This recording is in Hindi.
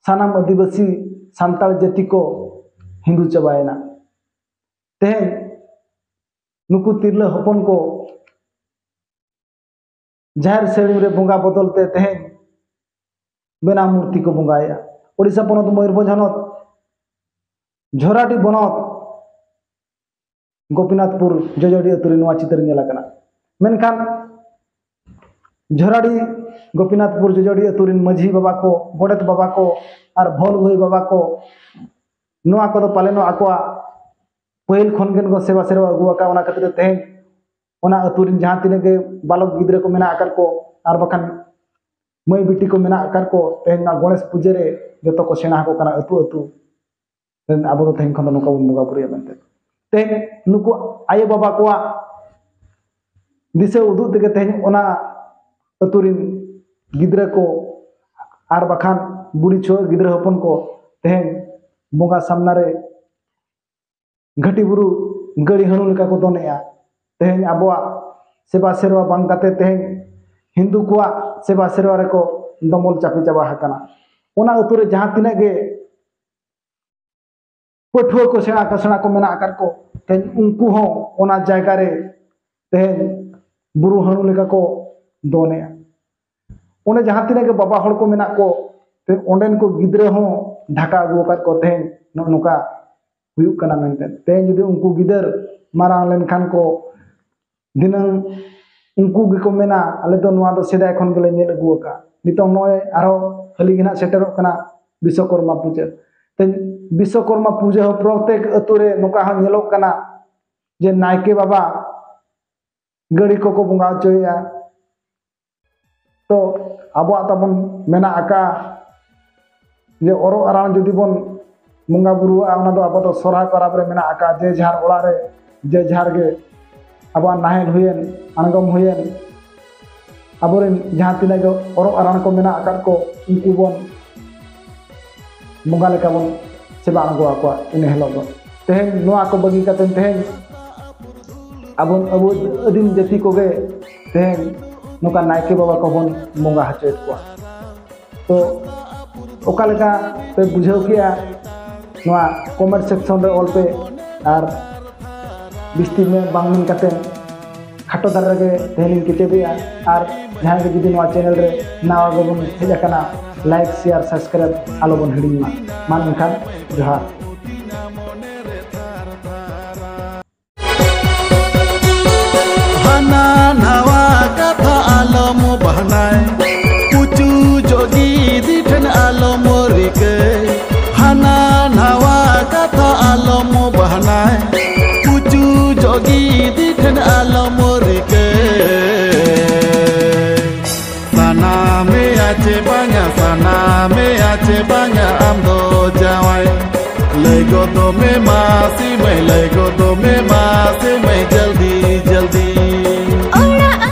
सानाम आदिवासी सान्ताल जाति को हिंदू चाबायना तेहें नुकु तिरला हपन को जाहिर सेड़ी रे बंगा बदलते तेहें बेना मूर्ति को बंगाया ओडिशा पनत मयूरभंज हनत झोराडी बनत गोपीनाथपुर जजोड़ी अतुरी नवा चित्र नेलाकना मेनखान झोराडी गोपीनाथपुर जजोड़ी अतुरी माझी बाबा को गोडेत बाबा को और भोल भई बाबा को नवा को पालेनो आकोआ पहिल खनगेन को सेवा सेवा अगुआका ओना खातिर तेहें ओना अतुरी जहां तिने के बालक गिद्रे को मेना आकार को और बखान मई बिटी को मेना आकार को तेहें ना गणेश पूजे रे जतो को सेना को कना अतु अतु अब तो तेहें खन नुका बंगा पुरिया बनते तेहें नुकु आये बाबा को दिसे उदु तेगे तेहें ओना अतुरी गिद्रे को और बखान बुढ़ी छो गिद्रे हपन को तेहें बंगा सामना रे घटी बुरु गड़ी हनु लेका को दोनेया तेहें आबोआ सेवा सेवा बांग काते तेहें हिंदू को सेवा सेवा रे को दमल चापी चाबा हकना ओना अतुरे जहां तिने गे पठुआ को सेना कसना को मेना आकार को तेहें उनको हो ओना जायगा रे तेहें बुरु हनु लेका को दोनेया ओने जहां तिने गे बाबा हड़ को मेना को ते ओंडेन को गिद्रे हो ढाका अगु कर को तेहें नुका हुयुक कना मेनते तेहें जुदी उनको गिदर मारांग लेनखान को दिनंग उनको गे मेना आले तो नुआ दो सेदाय खन गेले नेल अगुआका नितो नय आरो हली गिना सेटरो कना विश्वकर्मा पूजा ते विश्वकर्मा पूजा हो प्रत्येक अतुरे नुका हो नेलो कना जे नायके बाबा गड़ी को बंगा चोया तो आबो तबन मेना आका जे ओरो आरान जुदी बन बंगा बुरु आना दो आबो तो सोरा कराब रे मेना आका जे झार ओला रे जे झार गे आबो नाहेल हुयेन अनगम हुयेन आबोरेन जहां तिना गो ओरो आरान को मेना आकार को उनको बन बंगा लेका बन सेबा अनगो आको इन हेलो दो तेहें नोआ को बगी काते तेहें आबो अबो अदिम जाति को गे तेहें नुका नायके बाबा को बन बंगा हचेत को तो ओका लेका पे बुझाव किया नोआ कमेंट सेक्शन रे ऑल पे और बिस्ती में बांगमिन काते खाटो दार रे तेहेलिन कितेबिया और जहां के जुदी नोआ चैनल रे नावा गबन हेजाकना लाइक शेयर सब्सक्राइब आलो बन हिडिमा मान खान जोहार हाना नावा कथा आलम बहनाय पुचु जोगी दिठन आलम रिके हाना नावा कथा आलम बहनाय पुचु जोगी दिठन आलम रिके साना में आचे बांगा आमदो जावाय लेगो तो में मासी मैं लेगो तो में मासी मैं जल्दी जल्दी